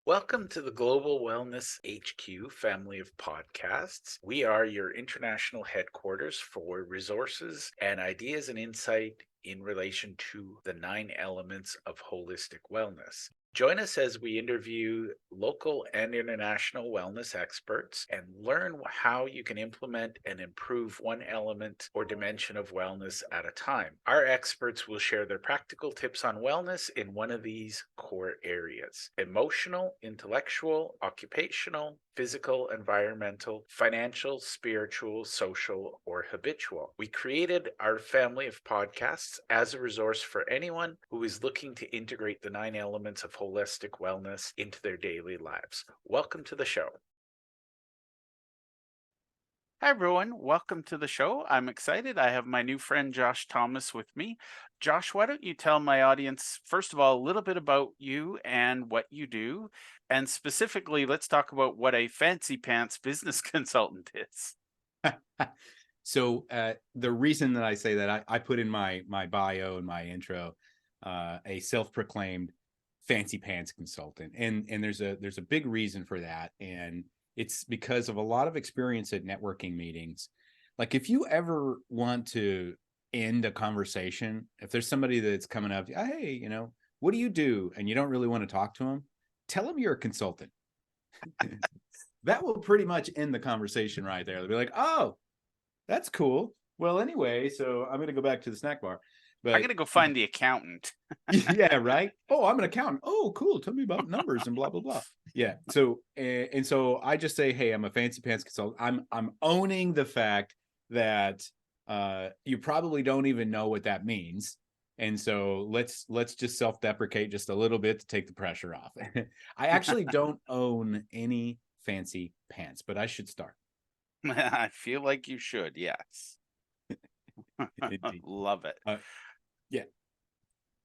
Welcome to the Global Wellness HQ family of podcasts. We are your international headquarters for resources and ideas and insight in relation to the 9 elements of holistic wellness. Join us as we interview local and international wellness experts and learn how you can implement and improve one element or dimension of wellness at a time. Our experts will share their practical tips on wellness in one of these core areas: emotional, intellectual, occupational, physical, environmental, financial, spiritual, social, or habitual. We created our family of podcasts as a resource for anyone who is looking to integrate the 9 elements of holistic wellness into their daily lives. Welcome to the show. Hi, everyone. Welcome to the show. I'm excited. I have my new friend Josh Thomas with me. Josh, why don't you tell my audience, first of all, a little bit about you and what you do? And specifically, let's talk about what a fancy pants business consultant is. So the reason that I say that I put in my bio and my intro a self-proclaimed fancy pants consultant, and there's a big reason for that, and it's because of a lot of experience at networking meetings. Like if you ever want to end a conversation, if there's somebody that's coming up, hey, what do you do, and you don't really want to talk to them, tell them you're a consultant. That will pretty much end the conversation right there. They'll be like, oh, that's cool. Well, anyway, so I'm going to go back to the snack bar. I'm But going to go find the accountant. yeah, right. Oh, I'm an accountant. Oh, cool. Tell me about numbers and blah, blah, blah. Yeah. So, and so I just say, hey, I'm a fancy pants consultant. I'm owning the fact that you probably don't even know what that means. And so let's just self-deprecate just a little bit to take the pressure off. I actually don't own any fancy pants, but I should start. I feel like you should. Yes. Indeed. Love it. Yeah.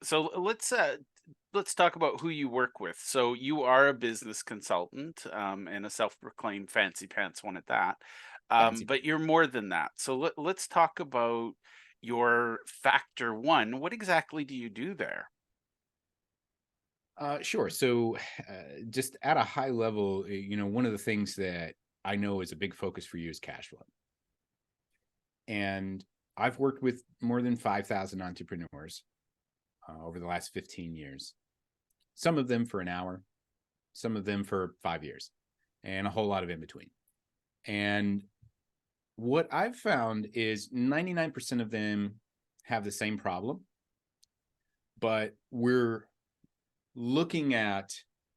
So let's talk about who you work with. So you are a business consultant, and a self-proclaimed fancy pants one at that. Fancy. But you're more than that. So let's talk about your factor one. What exactly do you do there? Sure. So, just at a high level, one of the things that I know is a big focus for you is cash flow. And I've worked with more than 5,000 entrepreneurs over the last 15 years, some of them for an hour, some of them for 5 years, and a whole lot of in between. And what I've found is 99% of them have the same problem, but we're looking at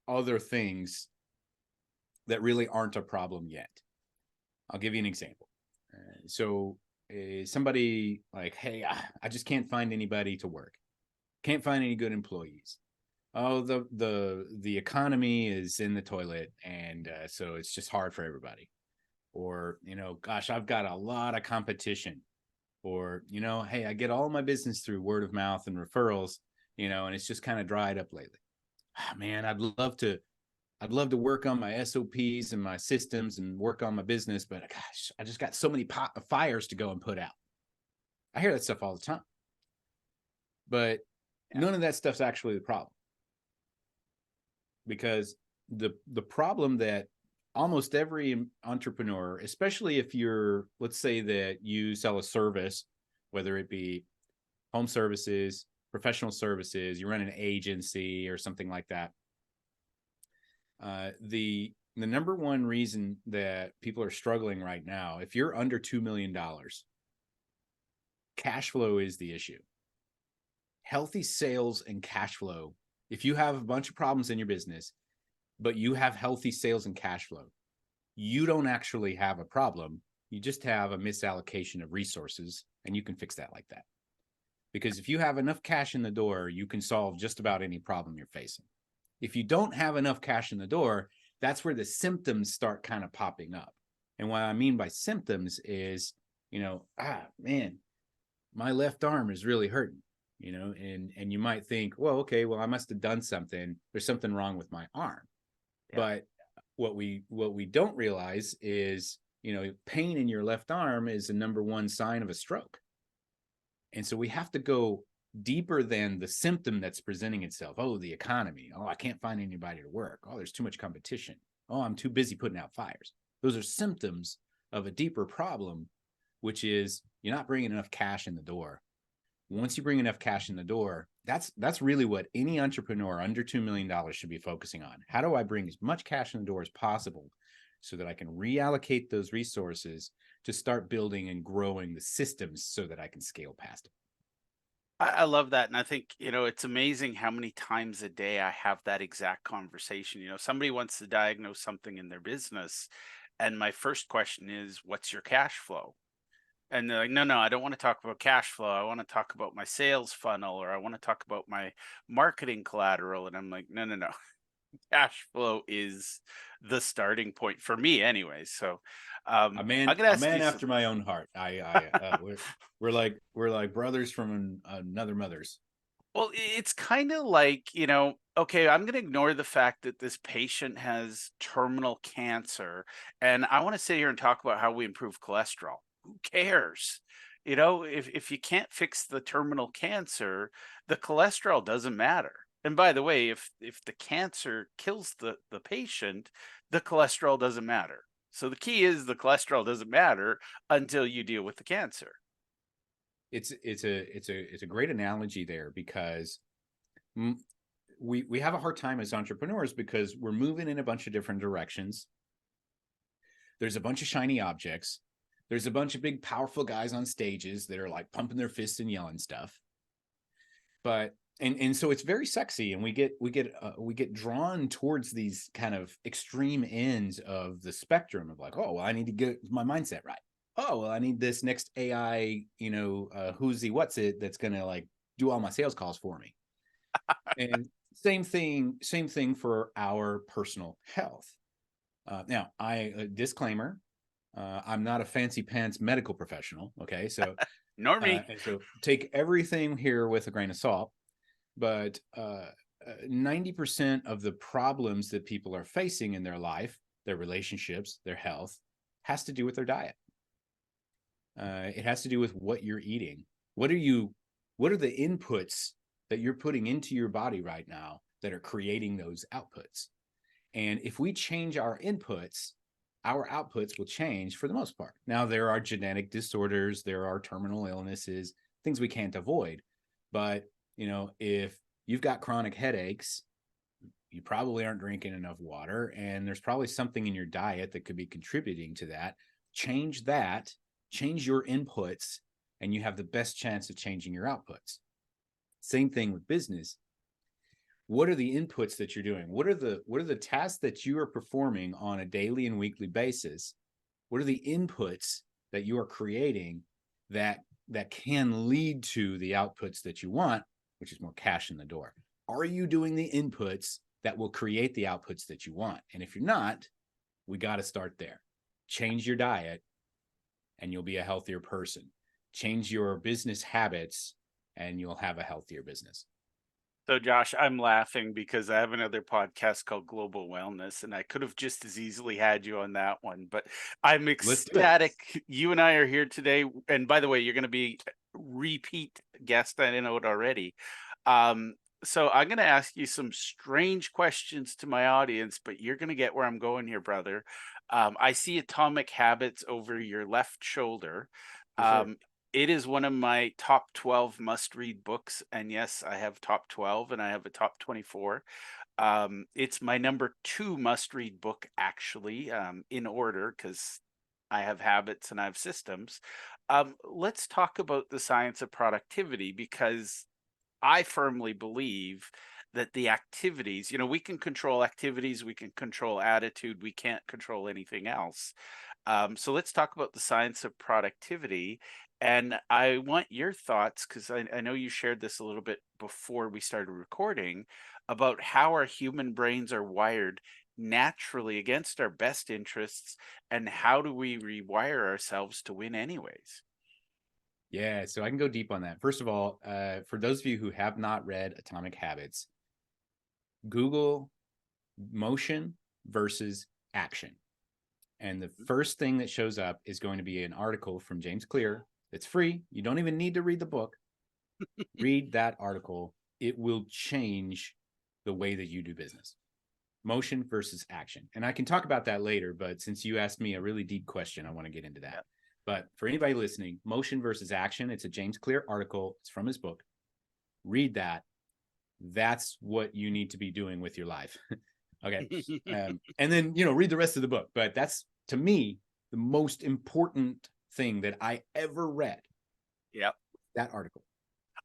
other things that really aren't a problem yet. I'll give you an example. So somebody like, hey, I just can't find anybody to work. Can't find any good employees. Oh, the economy is in the toilet, and so it's just hard for everybody. Or, gosh, I've got a lot of competition. Or, hey, I get all my business through word of mouth and referrals, and it's just kind of dried up lately. Man, I'd love to work on my SOPs and my systems and work on my business, but gosh, I just got so many fires to go and put out. I hear that stuff all the time. But none of that stuff's actually the problem. Because the problem that almost every entrepreneur, especially if let's say that you sell a service, whether it be home services, professional services, you run an agency or something like that. The number one reason that people are struggling right now, if you're under $2 million, cash flow is the issue. Healthy sales and cash flow. If you have a bunch of problems in your business, but you have healthy sales and cash flow, you don't actually have a problem. You just have a misallocation of resources, and you can fix that like that. Because if you have enough cash in the door, you can solve just about any problem you're facing. If you don't have enough cash in the door, that's where the symptoms start kind of popping up. And what I mean by symptoms is, man, my left arm is really hurting, and you might think, well, okay, well, I must have done something. There's something wrong with my arm. Yeah. But what we don't realize is, pain in your left arm is the number one sign of a stroke. And so we have to go deeper than the symptom that's presenting itself. Oh, the economy. Oh, I can't find anybody to work. Oh, there's too much competition. Oh, I'm too busy putting out fires. Those are symptoms of a deeper problem, which is you're not bringing enough cash in the door. Once you bring enough cash in the door, that's really what any entrepreneur under $2 million should be focusing on. How do I bring as much cash in the door as possible so that I can reallocate those resources to start building and growing the systems so that I can scale past it? I love that. And I think, it's amazing how many times a day I have that exact conversation. Somebody wants to diagnose something in their business. And my first question is, what's your cash flow? And they're like, no, no, I don't want to talk about cash flow. I want to talk about my sales funnel, or I want to talk about my marketing collateral. And I'm like, no, no, no. Cash flow is the starting point for me anyways. So I'm gonna A ask man you some. after my own heart. We're like brothers from another mother's. Well, it's kind of like, okay, I'm going to ignore the fact that this patient has terminal cancer, and I want to sit here and talk about how we improve cholesterol. Who cares? If you can't fix the terminal cancer, the cholesterol doesn't matter. And by the way, if the cancer kills the patient, the cholesterol doesn't matter. So the key is the cholesterol doesn't matter until you deal with the cancer. It's a great analogy there, because we have a hard time as entrepreneurs because we're moving in a bunch of different directions. There's a bunch of shiny objects. There's a bunch of big powerful guys on stages that are like pumping their fists and yelling stuff. But and so it's very sexy, and we get drawn towards these kind of extreme ends of the spectrum of like, oh, well, I need to get my mindset right. Oh, well, I need this next AI, who's he, what's it, that's gonna like do all my sales calls for me. And same thing for our personal health. Now, disclaimer, I'm not a fancy pants medical professional. Okay, so Nor me. and so take everything here with a grain of salt. But 90% of the problems that people are facing in their life, their relationships, their health, has to do with their diet. It has to do with what you're eating. What are the inputs that you're putting into your body right now that are creating those outputs? And if we change our inputs, our outputs will change for the most part. Now, there are genetic disorders, there are terminal illnesses, things we can't avoid. But, if you've got chronic headaches, you probably aren't drinking enough water, and there's probably something in your diet that could be contributing to that. Change your inputs, and you have the best chance of changing your outputs. Same thing with business. What are the inputs that you're doing? What are the tasks that you are performing on a daily and weekly basis? What are the inputs that you are creating that can lead to the outputs that you want, which is more cash in the door? Are you doing the inputs that will create the outputs that you want? And if you're not, we got to start there. Change your diet and you'll be a healthier person. Change your business habits and you'll have a healthier business. So, Josh, I'm laughing because I have another podcast called Global Wellness, and I could have just as easily had you on that one. But I'm Let's do it. ecstatic you and I are here today. And by the way, you're going to be repeat guest. I didn't know it already. So I'm going to ask you some strange questions to my audience, but you're going to get where I'm going here, brother. I see Atomic Habits over your left shoulder. For sure. It is one of my top 12 must-read books, and yes, I have top 12 and I have a top 24. It's my number 2 must-read book, actually, in order, because I have habits and I have systems. Let's talk about the science of productivity, because I firmly believe that the activities, we can control activities, we can control attitude, we can't control anything else. So let's talk about the science of productivity. And I want your thoughts, because I know you shared this a little bit before we started recording, about how our human brains are wired naturally against our best interests, and how do we rewire ourselves to win anyways? Yeah, so I can go deep on that. First of all, for those of you who have not read Atomic Habits, Google motion versus action. And the first thing that shows up is going to be an article from James Clear. It's free. You don't even need to read the book. Read that article. It will change the way that you do business. Motion versus action. And I can talk about that later, but since you asked me a really deep question, I want to get into that. Yeah. But for anybody listening, motion versus action, it's a James Clear article. It's from his book. Read that. That's what you need to be doing with your life. Okay. And then, read the rest of the book. But that's, to me, the most important thing that I ever read. Yep. That article.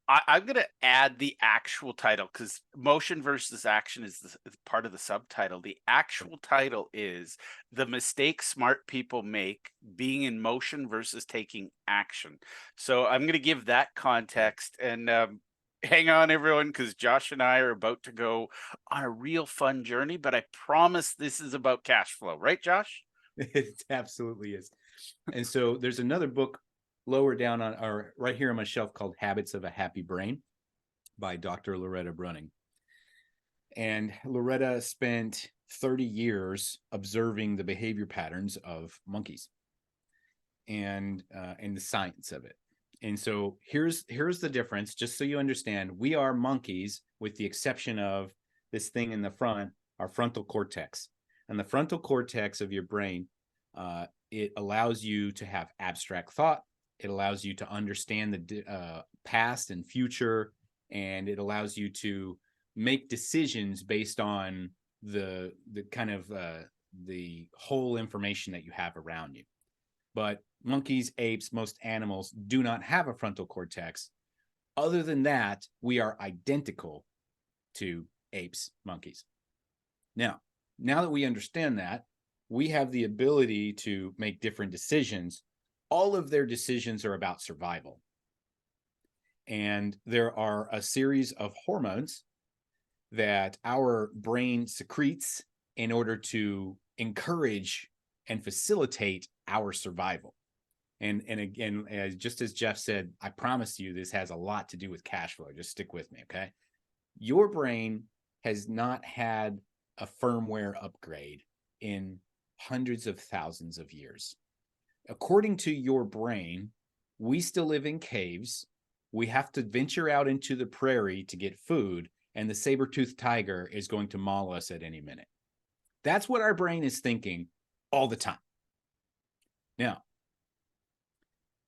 I'm going to add the actual title because motion versus action is part of the subtitle. The actual title is The Mistake Smart People Make Being in Motion versus Taking Action. So I'm going to give that context and hang on, everyone, because Josh and I are about to go on a real fun journey. But I promise this is about cash flow. Right, Josh? It absolutely is. And so there's another book lower down on, or right here on my shelf, called Habits of a Happy Brain by Dr. Loretta Brunning. And Loretta spent 30 years observing the behavior patterns of monkeys and the science of it. And so here's the difference, just so you understand. We are monkeys with the exception of this thing in the front, our frontal cortex. And the frontal cortex of your brain, it allows you to have abstract thought. It allows you to understand the past and future, and it allows you to make decisions based on the kind of the whole information that you have around you. But monkeys, apes, most animals do not have a frontal cortex. Other than that, we are identical to apes, monkeys. Now that we understand that, we have the ability to make different decisions. All of their decisions are about survival. And there are a series of hormones that our brain secretes in order to encourage and facilitate our survival. And again, just as Jeff said, I promise you this has a lot to do with cash flow. Just stick with me, okay? Your brain has not had a firmware upgrade in hundreds of thousands of years. According to your brain, we still live in caves. We have to venture out into the prairie to get food, and the saber-toothed tiger is going to maul us at any minute. That's what our brain is thinking all the time. Now,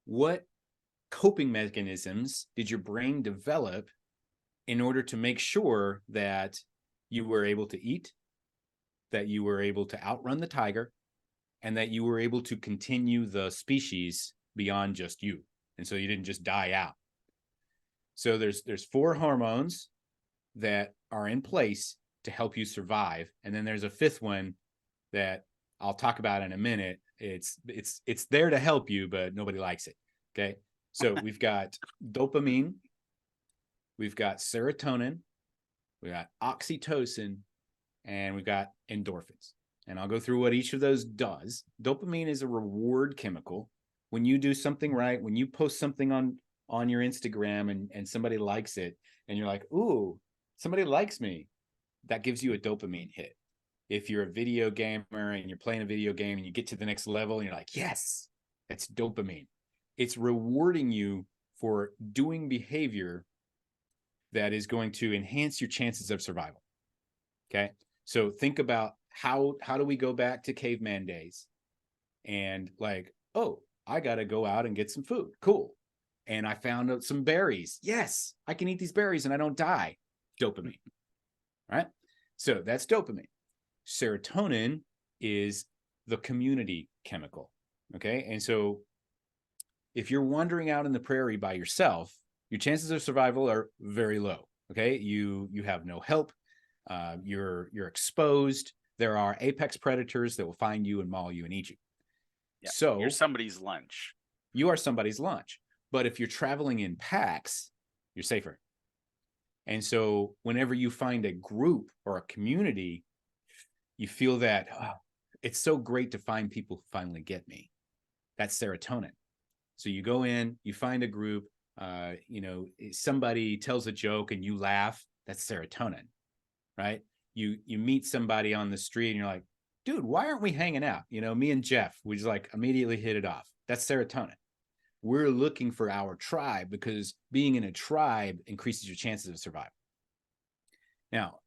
what coping mechanisms did your brain develop in order to make sure that you were able to eat, that you were able to outrun the tiger, and that you were able to continue the species beyond just you? And so you didn't just die out. So there's 4 hormones that are in place to help you survive. And then there's a 5th one that I'll talk about in a minute. It's there to help you, but nobody likes it. Okay. So we've got dopamine, we've got serotonin, we got oxytocin, and we've got endorphins. And I'll go through what each of those does. Dopamine is a reward chemical. When you do something right, when you post something on your Instagram and somebody likes it, and you're like, ooh, somebody likes me, that gives you a dopamine hit. If you're a video gamer and you're playing a video game and you get to the next level and you're like, yes, that's dopamine. It's rewarding you for doing behavior that is going to enhance your chances of survival. Okay. So think about how do we go back to caveman days and like, oh, I got to go out and get some food. Cool. And I found out some berries. Yes, I can eat these berries and I don't die. Dopamine. Right? So that's dopamine. Serotonin is the community chemical. Okay. And so if you're wandering out in the prairie by yourself, your chances of survival are very low. Okay. You have no help. You're exposed. There are apex predators that will find you and maul you and eat you. Yeah, so you're somebody's lunch. You are somebody's lunch. But if you're traveling in packs, you're safer. And so whenever you find a group or a community, you feel that it's so great to find people who finally get me. That's serotonin. So you go in, you find a group, somebody tells a joke and you laugh. That's serotonin, right? You meet somebody on the street and you're like, dude, why aren't we hanging out? Me and Jeff, we just like immediately hit it off. That's serotonin. we're looking for our tribe because being in a tribe increases your chances of survival. Now,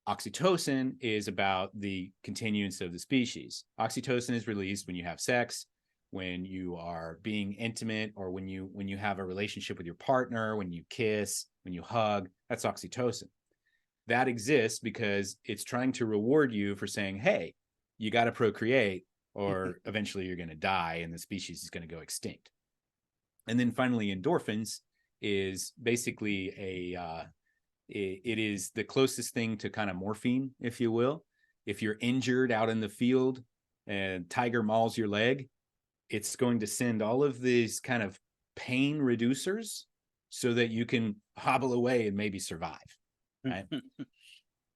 oxytocin is about the continuance of the species. Oxytocin is released when you have sex, when you are being intimate, or when you have a relationship with your partner, when you kiss, when you hug. That's oxytocin. That exists because it's trying to reward you for saying, hey, you got to procreate or eventually you're going to die and the species is going to go extinct. And then finally, endorphins is basically it is the closest thing to kind of morphine, if you will. If you're injured out in the field and tiger mauls your leg, it's going to send all of these kind of pain reducers so that you can hobble away and maybe survive. Right.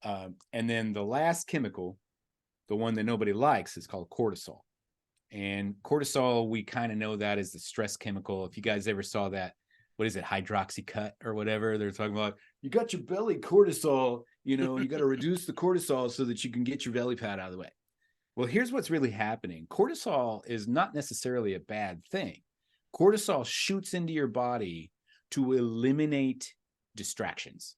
And then the last chemical, the one that nobody likes, is called cortisol. And cortisol, we kind of know that as the stress chemical. If you guys ever saw that, what is it, hydroxycut or whatever, they're talking about, you got your belly cortisol, you got to reduce the cortisol so that you can get your belly fat out of the way. Well, here's what's really happening. Cortisol is not necessarily a bad thing. Cortisol shoots into your body to eliminate distractions.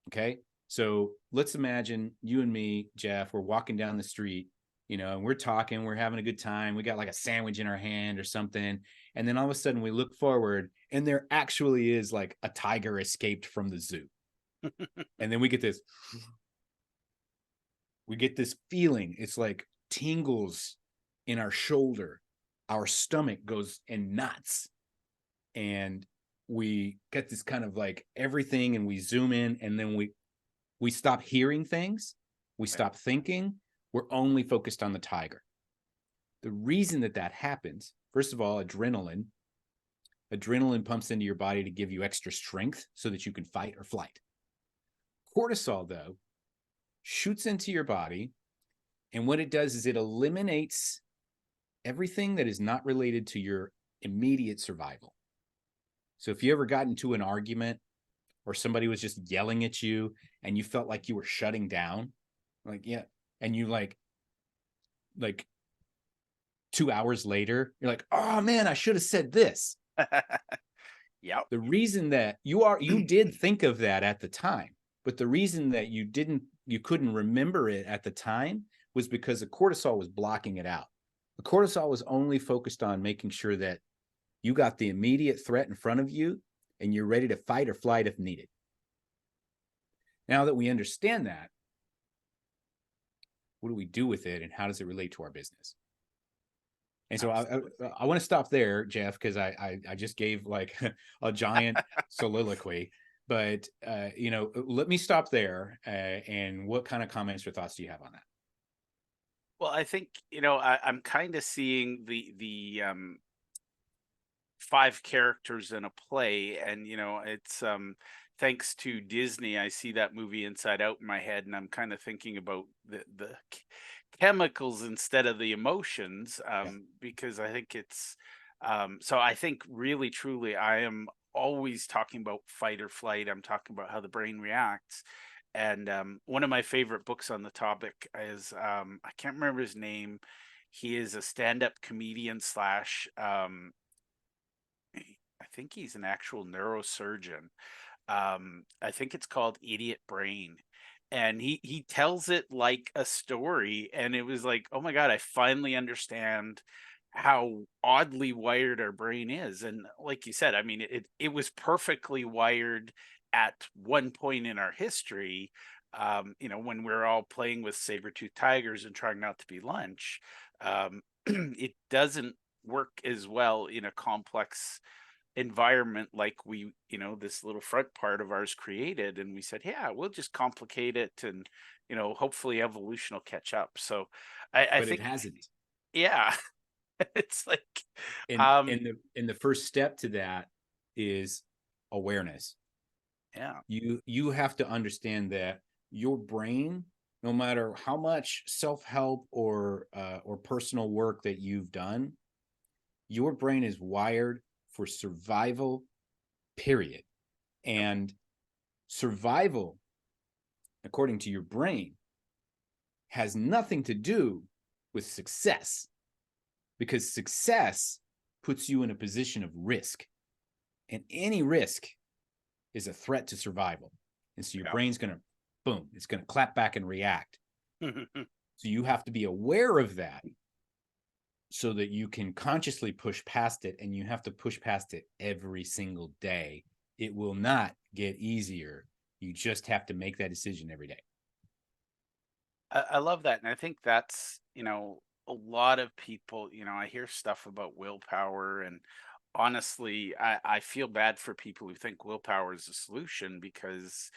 Okay. So let's imagine you and me, Jeff, we're walking down the street, and we're talking, we're having a good time. We got like a sandwich in our hand or something. And then all of a sudden we look forward and there actually is like a tiger escaped from the zoo. And then we get this feeling. It's like tingles in our shoulder. Our stomach goes in knots. And we get this kind of like everything, and we zoom in, and then we stop hearing things. We stop thinking. We're only focused on the tiger. The reason that happens, first of all, adrenaline pumps into your body to give you extra strength so that you can fight or flight. Cortisol, though, shoots into your body, and what it does is it eliminates everything that is not related to your immediate survival. So if you ever got into an argument or somebody was just yelling at you and you felt like you were shutting down, and you like 2 hours later, you're like, oh man, I should have said this. Yep. The reason that you did think of that at the time, but the reason that you couldn't remember it at the time was because the cortisol was blocking it out. The cortisol was only focused on making sure that you got the immediate threat in front of you and you're ready to fight or flight if needed. Now that we understand that, what do we do with it and how does it relate to our business? And so I want to stop there, Jeff, because I just gave like a giant soliloquy. But, let me stop there. And what kind of comments or thoughts do you have on that? Well, I think, I'm kind of seeing the 5 characters in a play, and it's thanks to Disney, I see that movie Inside Out in my head, and I'm kind of thinking about the chemicals instead of the emotions, because I think it's so I think really truly I am always talking about fight or flight. I'm talking about how the brain reacts. And one of my favorite books on the topic is I can't remember his name. He is a stand-up comedian slash I think he's an actual neurosurgeon. I think it's called Idiot Brain. And he tells it like a story. And it was like, oh my God, I finally understand how oddly wired our brain is. And like you said, I mean, it was perfectly wired at one point in our history, when we're all playing with saber-toothed tigers and trying not to be lunch. It doesn't work as well in a complex environment like this little front part of ours created, and we said, yeah, we'll just complicate it, and hopefully evolution will catch up. So I think it hasn't. Yeah. It's like and the first step to that is awareness. Yeah. You have to understand that your brain, no matter how much self-help or personal work that you've done, your brain is wired for survival, period. And survival, according to your brain, has nothing to do with success, because success puts you in a position of risk. And any risk is a threat to survival. And so your brain's going to, boom, it's going to clap back and react. So you have to be aware of that so that you can consciously push past it, and you have to push past it every single day. It will not get easier. You just have to make that decision every day. I love that. And I think that's, a lot of people, I hear stuff about willpower. And honestly, I feel bad for people who think willpower is a solution, because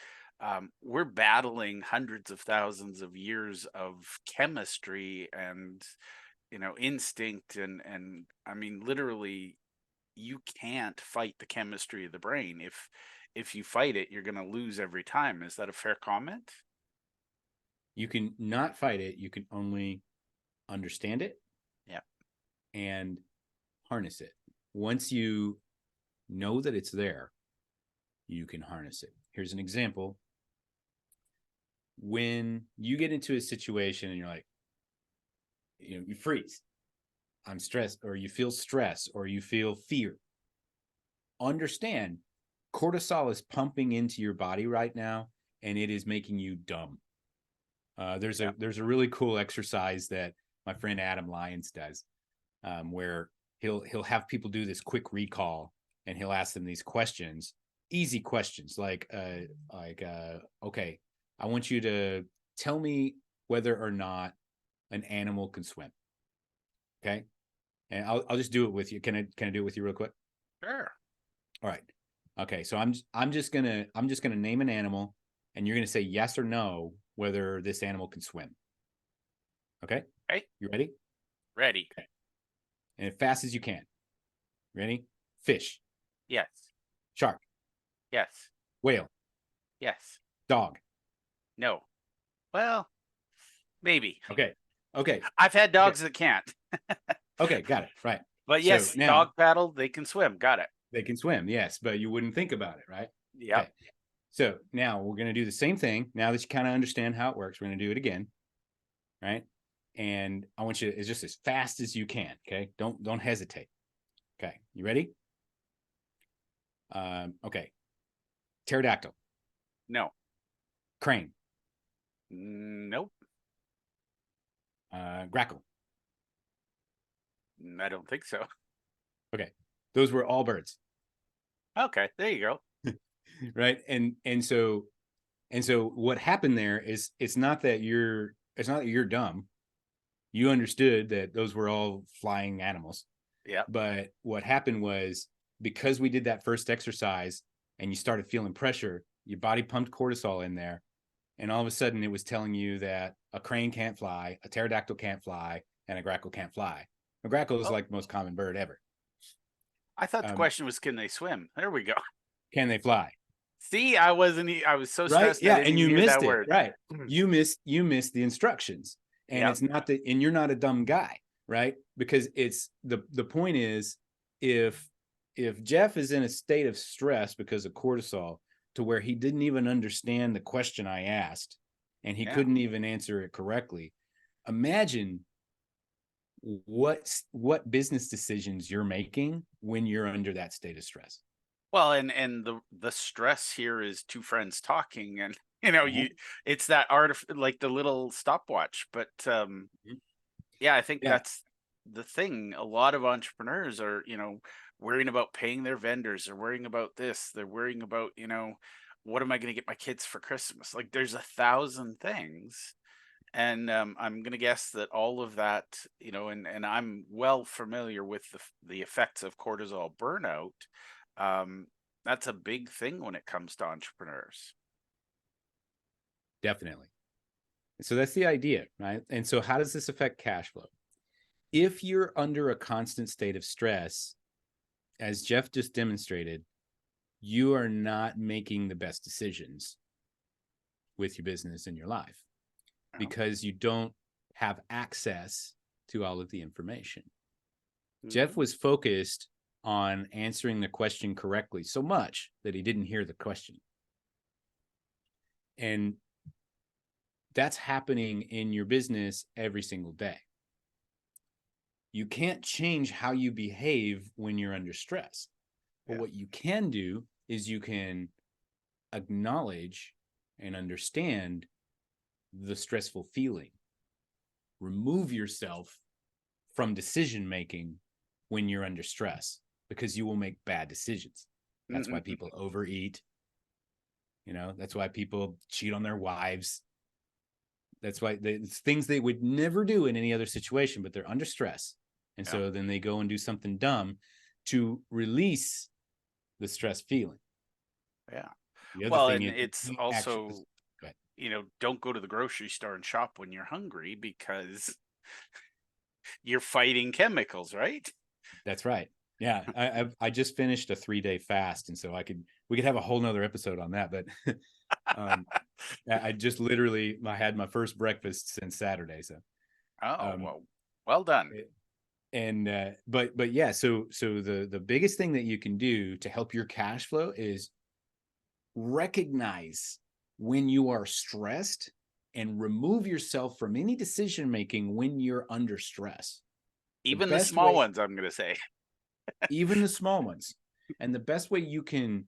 we're battling hundreds of thousands of years of chemistry and, instinct. And I mean, literally, you can't fight the chemistry of the brain. If you fight it, you're going to lose every time. Is that a fair comment? You can not fight it. You can only understand it. Yeah. And harness it. Once you know that it's there, you can harness it. Here's an example. When you get into a situation and you're like, you freeze, I'm stressed, or you feel stress, or you feel fear, understand cortisol is pumping into your body right now, and it is making you dumb. There's a really cool exercise that my friend Adam Lyons does, where he'll have people do this quick recall, and he'll ask them these questions, easy questions like, okay, I want you to tell me whether or not an animal can swim. Okay, and I'll just do it with you. Can I do it with you real quick? Sure. All right. Okay, so I'm just gonna name an animal, and you're gonna say yes or no whether this animal can swim. Okay. Okay. You ready? Ready. Okay. And as fast as you can. Ready? Fish. Yes. Shark. Yes. Whale. Yes. Dog. No. Well, maybe. Okay. I've had dogs that can't. Okay, got it. Right. But So yes, now dog paddle, they can swim. Got it. they can swim, yes, but you wouldn't think about it, right? Yeah. Okay. So now we're going to do the same thing. Now that you kind of understand how it works, we're going to do it again. Right. And I want you to, it's just as fast as you can. Okay. Don't hesitate. Okay. You ready? Okay. Pterodactyl. No. Crane. Nope. Grackle. I don't think so. Okay. Those were all birds. Okay, there you go. Right. And so what happened there is it's not that you're dumb. You understood that those were all flying animals. Yeah. But what happened was, because we did that first exercise and you started feeling pressure, your body pumped cortisol in there. And all of a sudden it was telling you that a crane can't fly, a pterodactyl can't fly, and a grackle can't fly. A grackle is like the most common bird ever. I thought the question was, can they swim? There we go. Can they fly? See, I was so stressed. Right. Yeah. I didn't And you even hear missed that it. word. Right. You missed the instructions. And it's not that, and you're not a dumb guy, right? Because it's the point is, if Jeff is in a state of stress because of cortisol to where he didn't even understand the question I asked and he couldn't even answer it correctly, imagine what business decisions you're making when you're under that state of stress. Well, and the stress here is two friends talking, and Mhm. it's that art of like the little stopwatch. But yeah, I think that's the thing. A lot of entrepreneurs are, worrying about paying their vendors, they're worrying about this, they're worrying about, what am I going to get my kids for Christmas? Like there's 1,000 things. And I'm going to guess that all of that, and I'm well familiar with the effects of cortisol burnout. That's a big thing when it comes to entrepreneurs. Definitely. So that's the idea, right? And so how does this affect cash flow? If you're under a constant state of stress, as Jeff just demonstrated, you are not making the best decisions with your business and your life because you don't have access to all of the information. Jeff was focused on answering the question correctly so much that he didn't hear the question. And that's happening in your business every single day. You can't change how you behave when you're under stress. But what you can do is you can acknowledge and understand the stressful feeling. Remove yourself from decision making when you're under stress, because you will make bad decisions. That's why people overeat. That's why people cheat on their wives. That's why it's things they would never do in any other situation, but they're under stress. And so then they go and do something dumb to release the stress feeling. Yeah. The other Well, thing and is it's also, don't go to the grocery store and shop when you're hungry, because you're fighting chemicals, right? That's right. Yeah. I just finished a 3-day fast. And so we could have a whole nother episode on that, but I just literally, I had my first breakfast since Saturday. So, well done. But yeah, so the biggest thing that you can do to help your cash flow is recognize when you are stressed and remove yourself from any decision making when you're under stress. Even the small ones, I'm going to say. Even the small ones. And the best way you can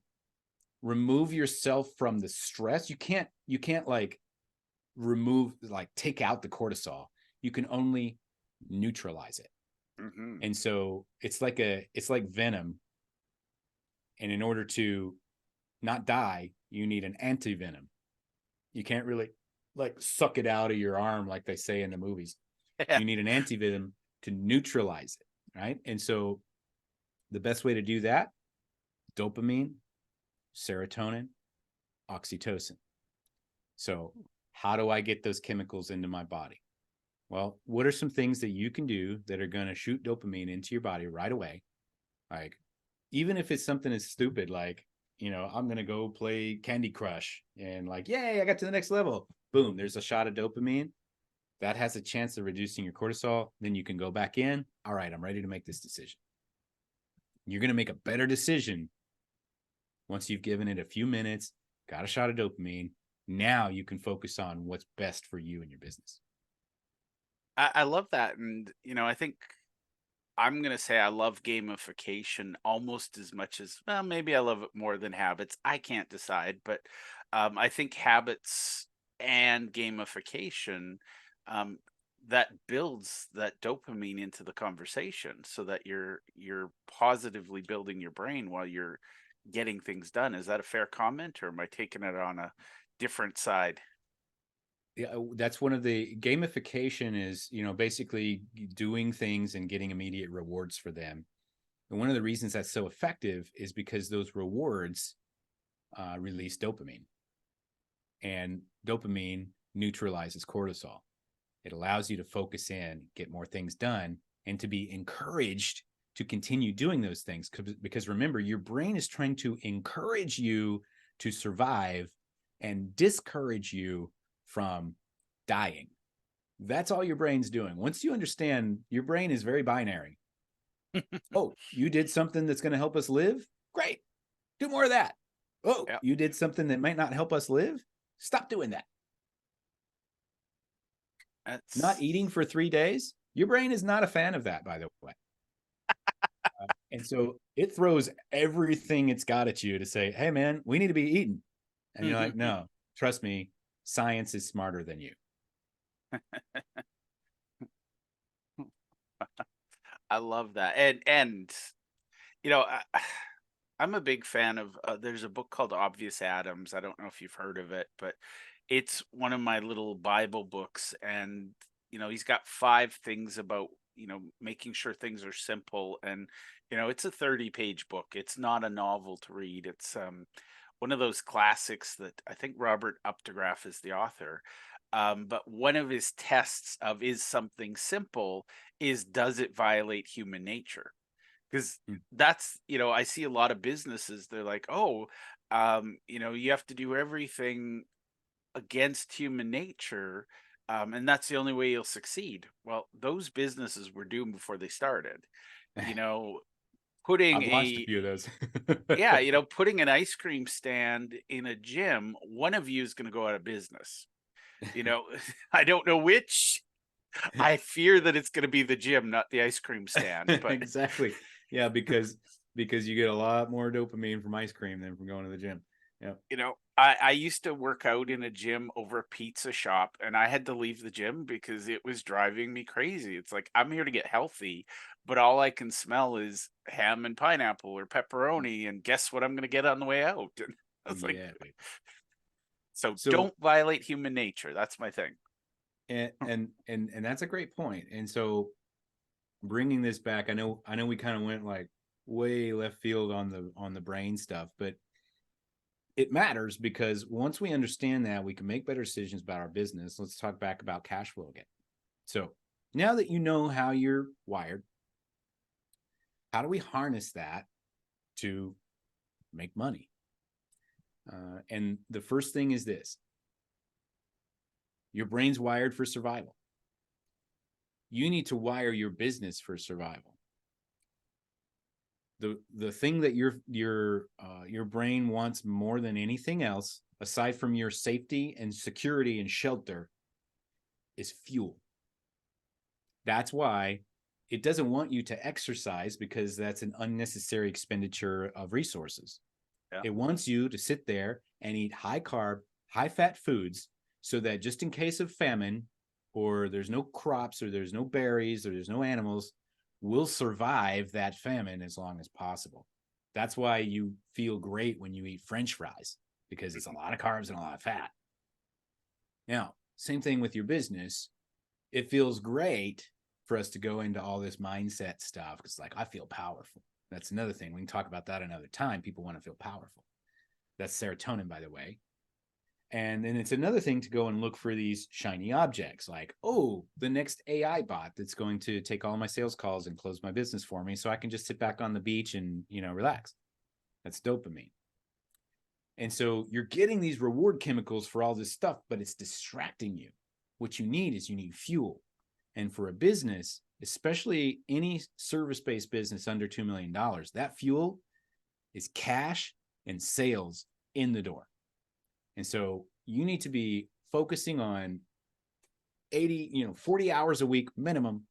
remove yourself from the stress, you can't like take out the cortisol. You can only neutralize it. And so it's like venom. And in order to not die, you need an anti-venom. You can't really like suck it out of your arm like they say in the movies. You need an anti-venom to neutralize it, right? And so the best way to do that, dopamine, serotonin, oxytocin. So how do I get those chemicals into my body? Well, what are some things that you can do that are going to shoot dopamine into your body right away? Like, even if it's something as stupid, like, I'm going to go play Candy Crush and like, yay, I got to the next level. Boom, there's a shot of dopamine. That has a chance of reducing your cortisol. Then you can go back in. All right, I'm ready to make this decision. You're going to make a better decision once you've given it a few minutes, got a shot of dopamine. Now you can focus on what's best for you and your business. I love that. And, I think I'm going to say I love gamification almost as much as, well, maybe I love it more than habits. I can't decide, but I think habits and gamification, that builds that dopamine into the conversation, so that you're positively building your brain while you're getting things done. Is that a fair comment, or am I taking it on a different side? Yeah, that's one of the gamification is, basically doing things and getting immediate rewards for them. And one of the reasons that's so effective is because those rewards release dopamine, and dopamine neutralizes cortisol. It allows you to focus in, get more things done, and to be encouraged to continue doing those things. Because remember, your brain is trying to encourage you to survive and discourage you from dying. That's all your brain's doing. Once you understand, your brain is very binary. Oh, you did something that's going to help us live? Great. Do more of that. Oh, you did something that might not help us live? Stop doing that. Not eating for 3 days? Your brain is not a fan of that, by the way. And so it throws everything it's got at you to say, hey, man, we need to be eating. And you're like, no, trust me, science is smarter than you. I love that. And I'm a big fan of, there's a book called Obvious Atoms. I don't know if you've heard of it, but it's one of my little Bible books. And, he's got 5 things about, making sure things are simple. And, it's a 30-page book. It's not a novel to read. It's one of those classics that I think Robert Updegraff is the author. But one of his tests of is something simple is, does it violate human nature? Because that's, I see a lot of businesses, they're like, oh, you have to do everything against human nature, and that's the only way you'll succeed. Well, those businesses were doomed before they started. Putting I've watched a few of those. Putting an ice cream stand in a gym, one of you is going to go out of business. I don't know which, I fear that it's going to be the gym, not the ice cream stand. But Exactly. Yeah, because you get a lot more dopamine from ice cream than from going to the gym. Yeah. I used to work out in a gym over a pizza shop, and I had to leave the gym because it was driving me crazy. It's like, I'm here to get healthy, but all I can smell is ham and pineapple or pepperoni, and guess what I'm going to get on the way out? And I was like, Yeah. so So don't violate human nature. That's my thing. and that's a great point. And so bringing this back, I know we kind of went like way left field on the brain stuff, but it matters because once we understand that, we can make better decisions about our business. Let's talk back about cash flow again. So now that you know how you're wired, how do we harness that to make money? And the first thing is this: your brain's wired for survival. You need to wire your business for survival. The thing that your brain wants more than anything else, aside from your safety and security and shelter, is fuel. That's why it doesn't want you to exercise, because that's an unnecessary expenditure of resources. Yeah. It wants you to sit there and eat high carb, high fat foods, so that just in case of famine, or there's no crops, or there's no berries, or there's no animals, we'll survive that famine as long as possible. That's why you feel great when you eat French fries, because it's a lot of carbs and a lot of fat. Now, same thing with your business. It feels great for us to go into all this mindset stuff because, like, I feel powerful. That's another thing. We can talk about that another time. People want to feel powerful. That's serotonin, by the way. And then it's another thing to go and look for these shiny objects, like, oh, the next AI bot that's going to take all my sales calls and close my business for me so I can just sit back on the beach and, relax. That's dopamine. And so you're getting these reward chemicals for all this stuff, but it's distracting you. What you need is fuel. And for a business, especially any service-based business under $2 million, that fuel is cash and sales in the door. And so you need to be focusing on 40 hours a week minimum.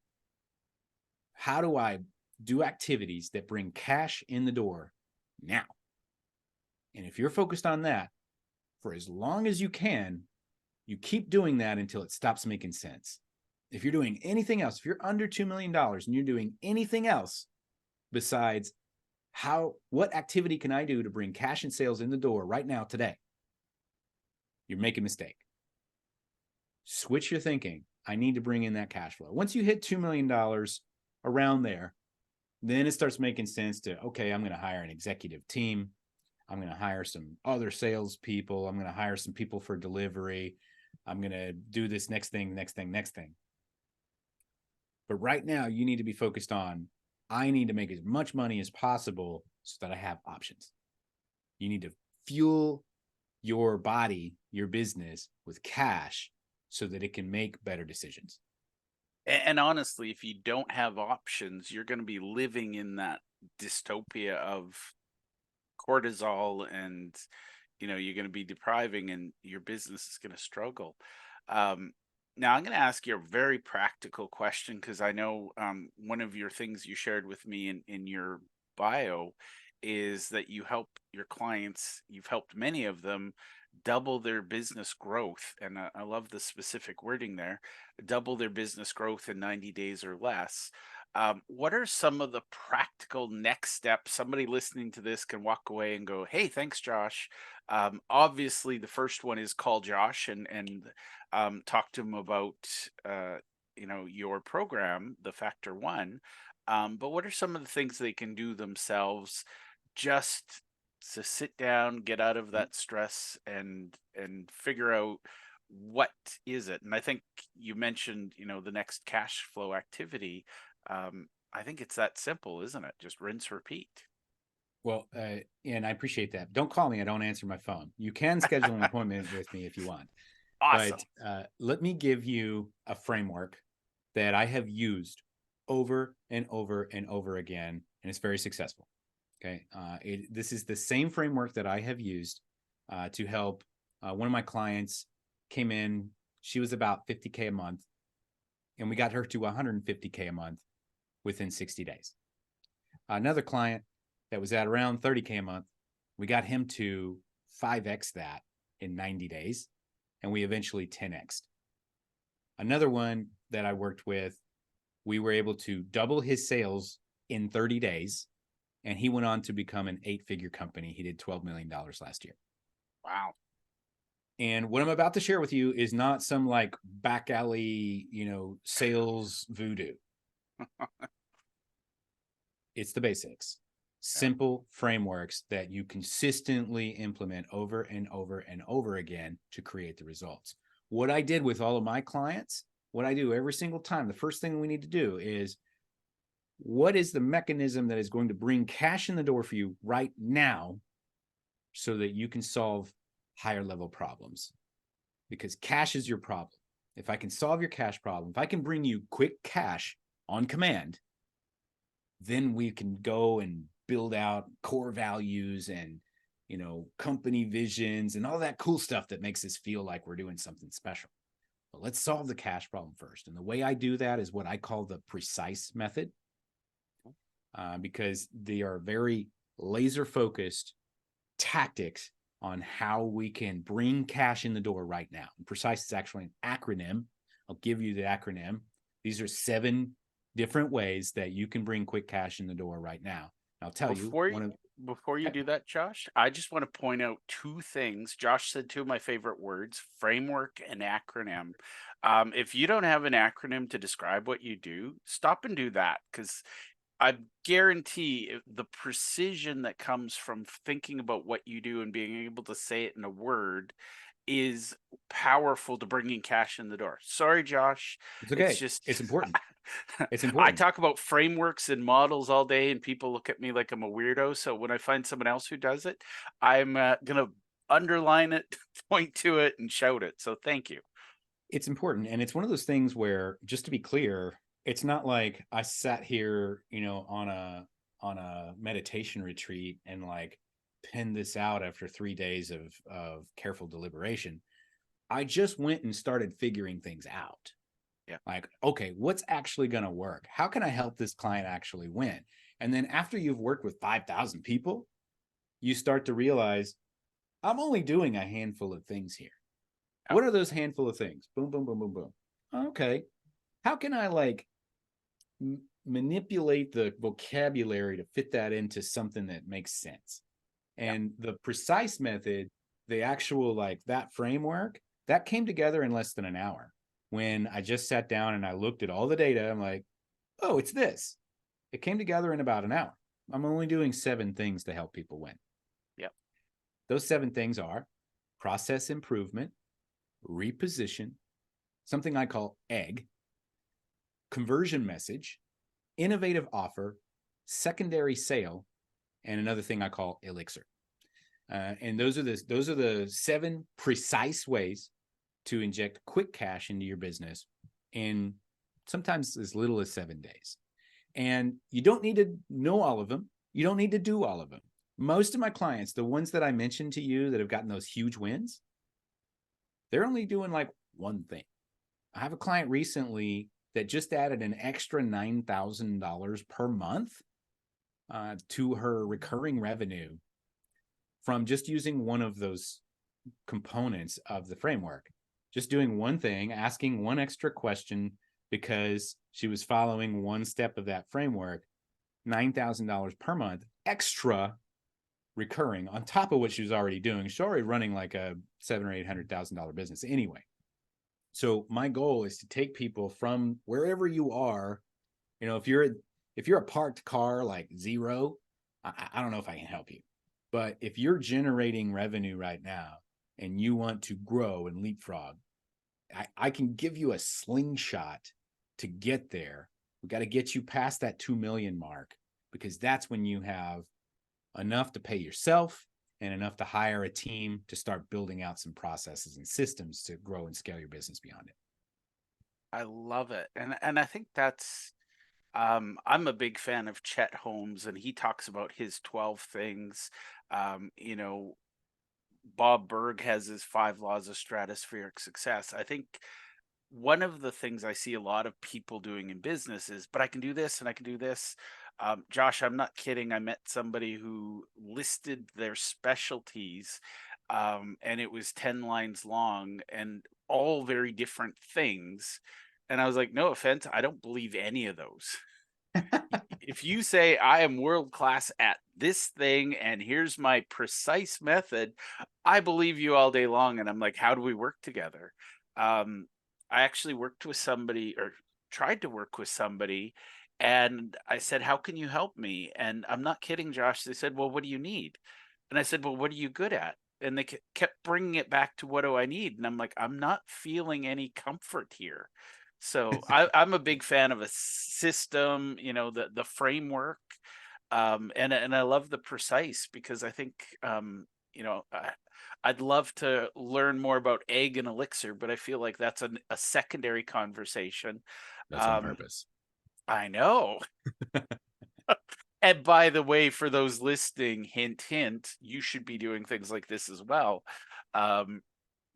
How do I do activities that bring cash in the door now? And if you're focused on that for as long as you can, you keep doing that until it stops making sense. If you're doing anything else, if you're under $2 million and you're doing anything else besides what activity can I do to bring cash and sales in the door right now, today, you're making a mistake. Switch your thinking. I need to bring in that cash flow. Once you hit $2 million around there, then it starts making sense to, okay, I'm going to hire an executive team. I'm going to hire some other sales people. I'm going to hire some people for delivery. I'm going to do this next thing. But right now, you need to be focused on, I need to make as much money as possible so that I have options. You need to fuel your body, your business, with cash so that it can make better decisions. And honestly, if you don't have options, you're going to be living in that dystopia of cortisol, and you're going to be depriving, and your business is going to struggle. Now I'm going to ask you a very practical question, because I know one of your things you shared with me in your bio is that you help your clients, you've helped many of them double their business growth. And I love the specific wording there: double their business growth in 90 days or less. What are some of the practical next steps? Somebody listening to this can walk away and go, hey, thanks, Josh. Obviously, the first one is call Josh and talk to him about your program, the Factor One. But what are some of the things they can do themselves just to sit down, get out of that stress, and figure out what is it? And I think you mentioned, the next cash flow activity. I think it's that simple, isn't it? Just rinse, repeat. Well, and I appreciate that. Don't call me. I don't answer my phone. You can schedule an appointment with me if you want. Awesome. But let me give you a framework that I have used over and over and over again, and it's very successful. Okay. This is the same framework that I have used to help one of my clients. Came in, she was about $50K a month. and we got her to 150K a month within 60 days. Another client that was at around 30K a month, we got him to 5X that in 90 days, and we eventually 10X'd. Another one that I worked with, we were able to double his sales in 30 days, and he went on to become an 8-figure company. He did $12 million last year. Wow. And what I'm about to share with you is not some like back alley, sales voodoo. It's the basics. Simple frameworks that you consistently implement over and over and over again to create the results. What I did with all of my clients, what I do every single time, the first thing we need to do is, what is the mechanism that is going to bring cash in the door for you right now so that you can solve higher level problems? Because cash is your problem. If I can solve your cash problem, if I can bring you quick cash on command, then we can go and build out core values and, company visions and all that cool stuff that makes us feel like we're doing something special. But let's solve the cash problem first. And the way I do that is what I call the precise method, because they are very laser focused tactics on how we can bring cash in the door right now. And precise is actually an acronym. I'll give you the acronym. These are 7 different ways that you can bring quick cash in the door right now. And I'll tell Before you do that, Josh, I just want to point out 2 things. Josh said 2 of my favorite words, framework and acronym. If you don't have an acronym to describe what you do, stop and do that, because I guarantee the precision that comes from thinking about what you do and being able to say it in a word is powerful to bringing cash in the door. Sorry, Josh. It's okay. It's just, it's important. It's I important. talk about frameworks and models all day, and people look at me like I'm a weirdo. So when I find someone else who does it, I'm going to underline it, point to it, and shout it. So thank you. It's important. And it's one of those things where, just to be clear, it's not like I sat here, on a meditation retreat and like penned this out after 3 days of careful deliberation. I just went and started figuring things out. Yeah. Like, okay, what's actually going to work? How can I help this client actually win? And then after you've worked with 5,000 people, you start to realize, I'm only doing a handful of things here. Yeah. What are those handful of things? Boom, boom, boom, boom, boom. Okay. How can I like manipulate the vocabulary to fit that into something that makes sense? And the precise method, the actual like that framework, that came together in less than an hour. When I just sat down and I looked at all the data, I'm like, oh, it's this. It came together in about an hour. I'm only doing 7 things to help people win. Yep. Those 7 things are process improvement, reposition, something I call egg, conversion message, innovative offer, secondary sale, and another thing I call elixir. And those are the 7 precise ways to inject quick cash into your business in sometimes as little as 7 days. And you don't need to know all of them. You don't need to do all of them. Most of my clients, the ones that I mentioned to you that have gotten those huge wins, they're only doing like one thing. I have a client recently that just added an extra $9,000 per month to her recurring revenue from just using one of those components of the framework. Just doing one thing, asking one extra question because she was following one step of that framework, $9,000 per month extra recurring on top of what she was already doing. She's already running like a $700,000 or $800,000 business anyway. So my goal is to take people from wherever you are. If you're a parked car like zero, I don't know if I can help you. But if you're generating revenue right now and you want to grow and leapfrog, I can give you a slingshot to get there. We got to get you past that 2 million mark, because that's when you have enough to pay yourself and enough to hire a team to start building out some processes and systems to grow and scale your business beyond it. I love it. And I think that's, I'm a big fan of Chet Holmes, and he talks about his 12 things. Bob Berg has his 5 laws of stratospheric success. I think one of the things I see a lot of people doing in business is, but I can do this and I can do this. Josh, I'm not kidding. I met somebody who listed their specialties, and it was 10 lines long and all very different things. And I was like, no offense, I don't believe any of those. If you say I am world class at this thing and here's my precise method, I believe you all day long. And I'm like, how do we work together? I actually worked with somebody, or tried to work with somebody, and I said, how can you help me? And I'm not kidding, Josh. They said, well, what do you need? And I said, well, what are you good at? And they kept bringing it back to, what do I need? And I'm like, I'm not feeling any comfort here. So I'm a big fan of a system, the framework, and I love the precise, because I think, I'd love to learn more about egg and elixir, but I feel like that's a secondary conversation. That's on Um, purpose. I know. And by the way, for those listening, hint, hint, you should be doing things like this as well. Um,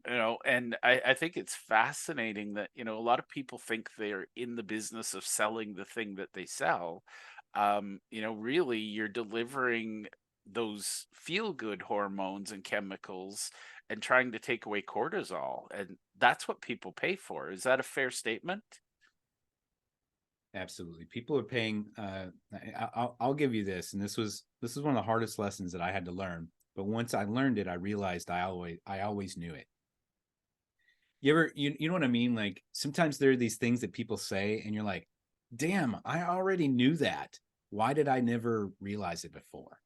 and I think it's fascinating that, a lot of people think they're in the business of selling the thing that they sell. Really, you're delivering those feel good hormones and chemicals and trying to take away cortisol. And that's what people pay for. Is that a fair statement? Absolutely. People are paying. I'll give you this, and this was one of the hardest lessons that I had to learn. But once I learned it, I realized I always knew it. You know what I mean? Like, sometimes there are these things that people say, and you're like, "Damn, I already knew that. Why did I never realize it before?"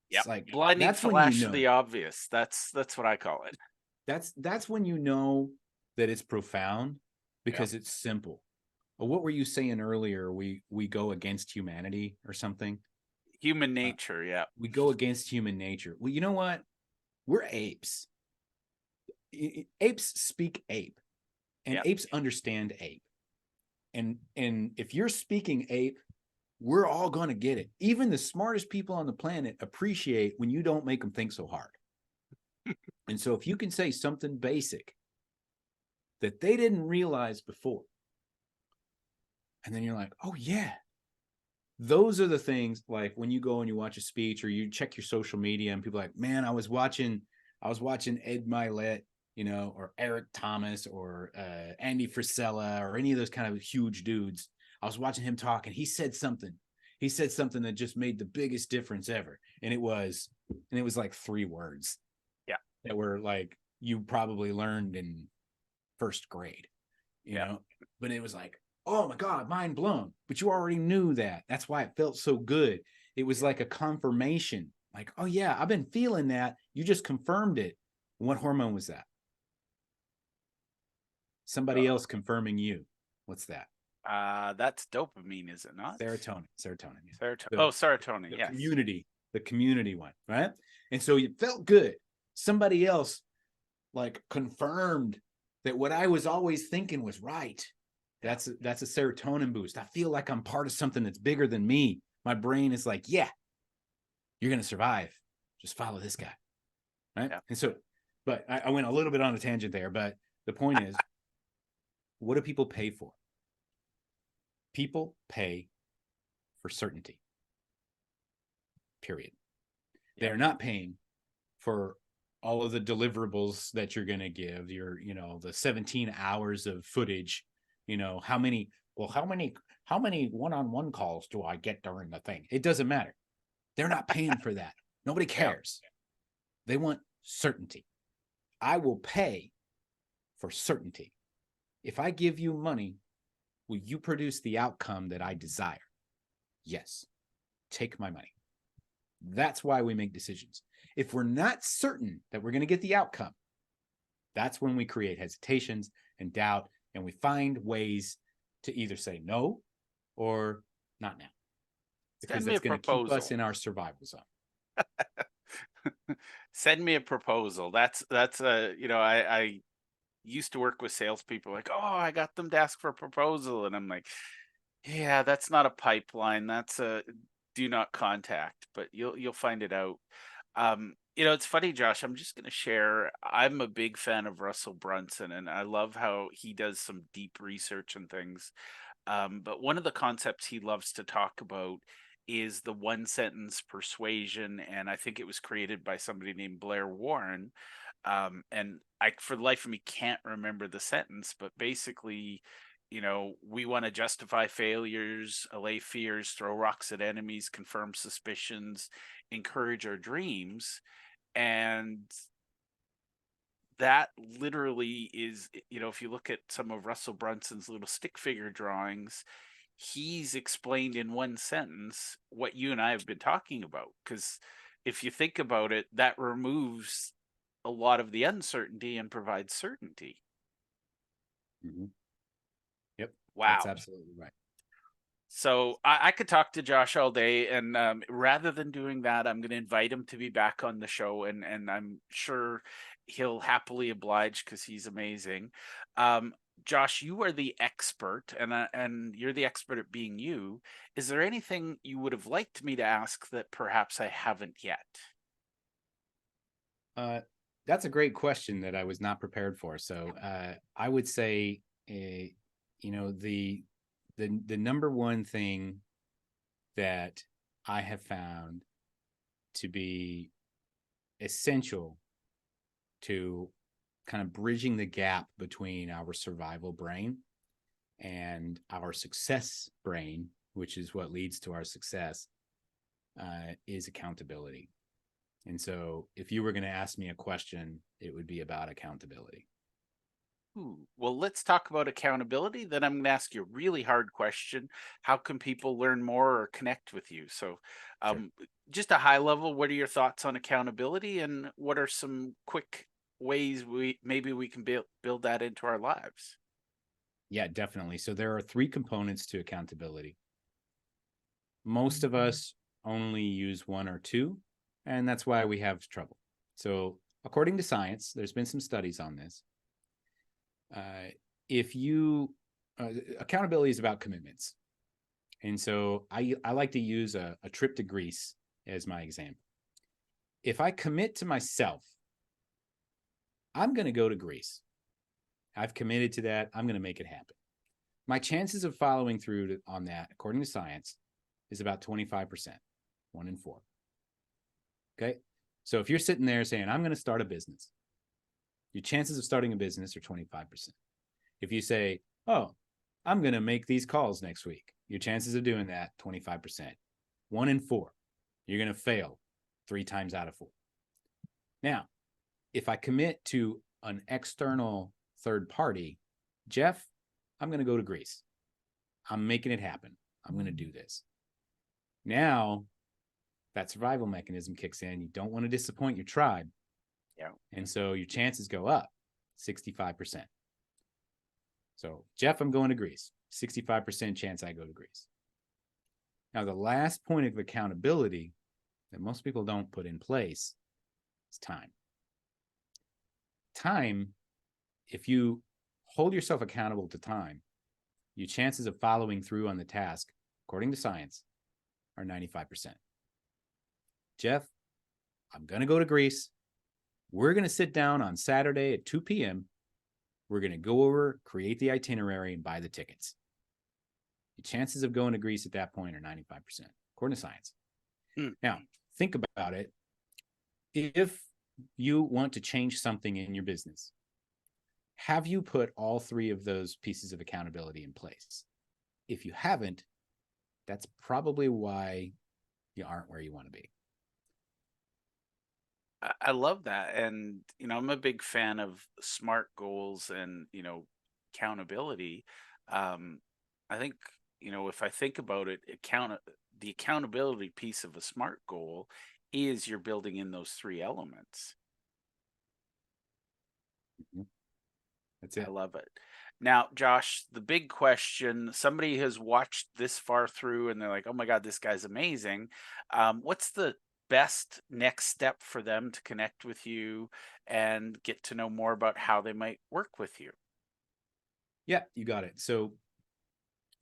Yeah, It's like, blinding that's when you flash of know. the obvious. That's what I call it. That's when you know that it's profound, Yeah. because it's simple. Well, what were you saying earlier? We go against humanity or something. Human nature, yeah. We go against human nature. Well, you know what? We're apes. Apes speak ape, and Yeah. apes understand ape. And if you're speaking ape, we're all going to get it. Even the smartest people on the planet appreciate when you don't make them think so hard. And so if you can say something basic that they didn't realize before, and then you're like, oh yeah, those are the things, like when you go and you watch a speech or you check your social media and people are like, man, I was watching Ed Milet, or Eric Thomas, or Andy Frisella, or any of those kind of huge dudes. I was watching him talk, and he said something that just made the biggest difference ever. And it was like 3 words. Yeah. That were like, you probably learned in first grade, but it was like, oh my God, mind blown. But you already knew that. That's why it felt so good. It was like a confirmation. Like, oh yeah, I've been feeling that. You just confirmed it. What hormone was that? Somebody else confirming you. What's that? That's dopamine, is it not? Serotonin. Serotonin. Yes. The community one, right? And so it felt good. Somebody else like confirmed that what I was always thinking was right. That's a serotonin boost. I feel like I'm part of something that's bigger than me. My brain is like, yeah, you're going to survive. Just follow this guy. Right. Yeah. And so, but I went a little bit on a tangent there, but the point is, what do people pay for? People pay for certainty. Period. Yeah. They're not paying for all of the deliverables that you're going to give, the 17 hours of footage, how many one-on-one calls do I get during the thing? It doesn't matter. They're not paying for that. Nobody cares. They want certainty. I will pay for certainty. If I give you money, will you produce the outcome that I desire? Yes. Take my money. That's why we make decisions. If we're not certain that we're going to get the outcome, that's when we create hesitations and doubt, and we find ways to either say no or not now, because that's going to keep us in our survival zone. Send me a proposal. That's I used to work with salespeople, like, oh, I got them to ask for a proposal, and I'm like, yeah, that's not a pipeline. That's a do not contact, but you'll find it out. It's funny, Josh. I'm just going to share. I'm a big fan of Russell Brunson, and I love how he does some deep research and things. But one of the concepts he loves to talk about is the one sentence persuasion. And I think it was created by somebody named Blair Warren. And I, for the life of me, can't remember the sentence, but basically, we want to justify failures, allay fears, throw rocks at enemies, confirm suspicions, encourage our dreams. And that literally is, if you look at some of Russell Brunson's little stick figure drawings, he's explained in one sentence what you and I have been talking about. Because if you think about it, that removes a lot of the uncertainty and provides certainty. Mm-hmm. Yep, that's Wow. absolutely right. So I could talk to Josh all day, and rather than doing that, I'm going to invite him to be back on the show, and I'm sure he'll happily oblige because he's amazing. Josh, you are the expert, and you're the expert at being you. Is there anything you would have liked me to ask that perhaps I haven't yet? That's a great question that I was not prepared for. So I would say, the number one thing that I have found to be essential to kind of bridging the gap between our survival brain and our success brain, which is what leads to our success, is accountability. And so if you were going to ask me a question, it would be about accountability. Ooh, well, let's talk about accountability. Then I'm going to ask you a really hard question. How can people learn more or connect with you? So, Sure. just a high level, what are your thoughts on accountability, and what are some quick ways we can build that into our lives? Yeah, definitely. So there are three components to accountability. Most of us only use one or two, and that's why we have trouble. So, according to science, there's been some studies on this. If you accountability is about commitments, and so I like to use a trip to Greece as my example. If I commit to myself, I'm going to go to Greece. I've committed to that. I'm going to make it happen. My chances of following through on that, according to science, is about 25%, 1 in 4. Okay. So if you're sitting there saying, I'm going to start a business, your chances of starting a business are 25%. If you say, oh, I'm going to make these calls next week, your chances of doing that, 25%. 1 in 4. You're going to fail 3 times out of 4. Now, if I commit to an external third party, Jeff, I'm going to go to Greece. I'm making it happen. I'm going to do this. Now, that survival mechanism kicks in. You don't want to disappoint your tribe. Yeah. And so your chances go up 65%. So, Jeff, I'm going to Greece. 65% chance I go to Greece. Now, the last point of accountability that most people don't put in place is time. Time, if you hold yourself accountable to time, your chances of following through on the task, according to science, are 95%. Jeff, I'm going to go to Greece. We're going to sit down on Saturday at 2 p.m. We're going to go over, create the itinerary, and buy the tickets. The chances of going to Greece at that point are 95%, according to science. Now, think about it. If you want to change something in your business, have you put all 3 of those pieces of accountability in place? If you haven't, that's probably why you aren't where you want to be. I love that. And, I'm a big fan of SMART goals and, accountability. I think, if I think about it, the accountability piece of a SMART goal is you're building in those 3 elements. Mm-hmm. That's it. I love it. Now, Josh, the big question, somebody has watched this far through and they're like, oh my God, this guy's amazing. What's the best next step for them to connect with you and get to know more about how they might work with you? Yeah, you got it. So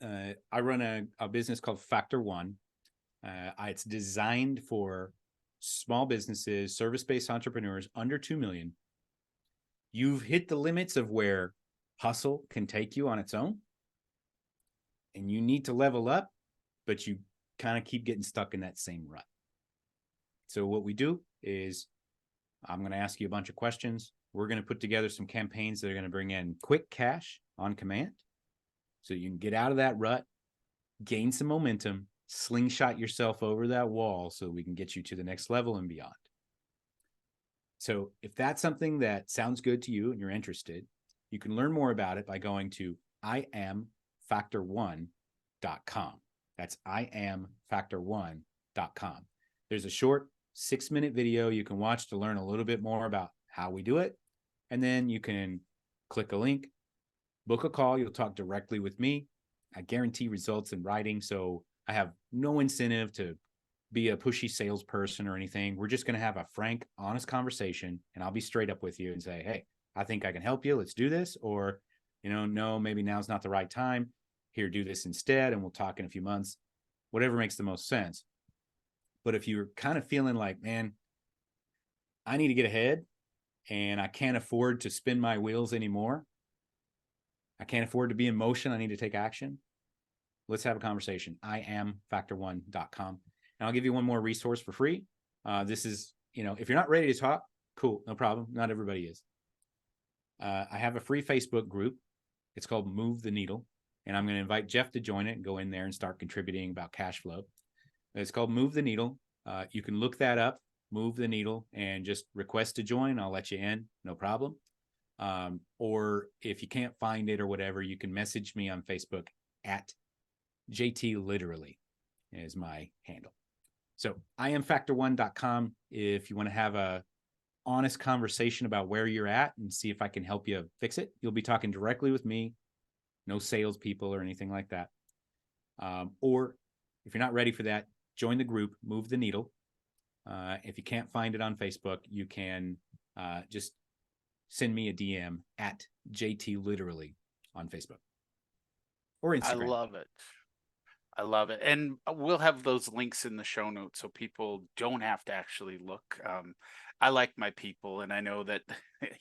I run a business called Factor One. It's designed for small businesses, service-based entrepreneurs under 2 million. You've hit the limits of where hustle can take you on its own, and you need to level up, but you kind of keep getting stuck in that same rut. So what we do is I'm going to ask you a bunch of questions. We're going to put together some campaigns that are going to bring in quick cash on command so you can get out of that rut, gain some momentum, slingshot yourself over that wall so we can get you to the next level and beyond. So if that's something that sounds good to you and you're interested, you can learn more about it by going to iamfactor1.com. That's iamfactor1.com. There's a short 6-minute video you can watch to learn a little bit more about how we do it. And then you can click a link, book a call. You'll talk directly with me. I guarantee results in writing. So I have no incentive to be a pushy salesperson or anything. We're just going to have a frank, honest conversation, and I'll be straight up with you and say, hey, I think I can help you. Let's do this. Or, no, maybe now's not the right time. Here, do this instead, and we'll talk in a few months. Whatever makes the most sense. But if you're kind of feeling like, man, I need to get ahead and I can't afford to spin my wheels anymore, I can't afford to be in motion, I need to take action, let's have a conversation. iamfactor1.com. And I'll give you one more resource for free. This is, if you're not ready to talk, cool, no problem. Not everybody is. I have a free Facebook group. It's called Move the Needle. And I'm going to invite Jeff to join it and go in there and start contributing about cash flow. It's called Move the Needle. You can look that up, Move the Needle, and just request to join. I'll let you in, no problem. Or if you can't find it or whatever, you can message me on Facebook at JT Literally is my handle. So iamfactor1.com if you want to have a honest conversation about where you're at and see if I can help you fix it. You'll be talking directly with me, no salespeople or anything like that. Or if you're not ready for that, join the group, Move the Needle. If you can't find it on Facebook, you can just send me a DM at JT Literally on Facebook or Instagram. I love it. I love it. And we'll have those links in the show notes so people don't have to actually look. I like my people, and I know that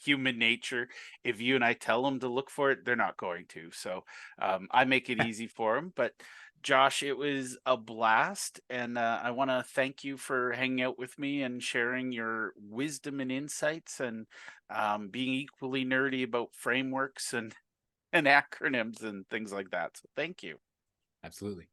human nature, if you and I tell them to look for it, they're not going to. So I make it easy for them. But Josh, it was a blast. And I want to thank you for hanging out with me and sharing your wisdom and insights and being equally nerdy about frameworks and acronyms and things like that. So thank you. Absolutely.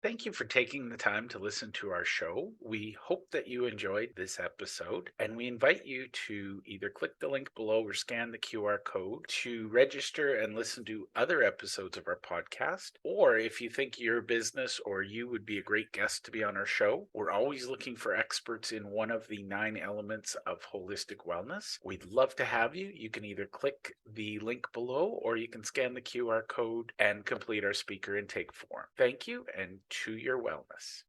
Thank you for taking the time to listen to our show. We hope that you enjoyed this episode, and we invite you to either click the link below or scan the QR code to register and listen to other episodes of our podcast. Or if you think your business or you would be a great guest to be on our show, we're always looking for experts in one of the 9 elements of holistic wellness. We'd love to have you. You can either click the link below or you can scan the QR code and complete our speaker intake form. Thank you, and to your wellness.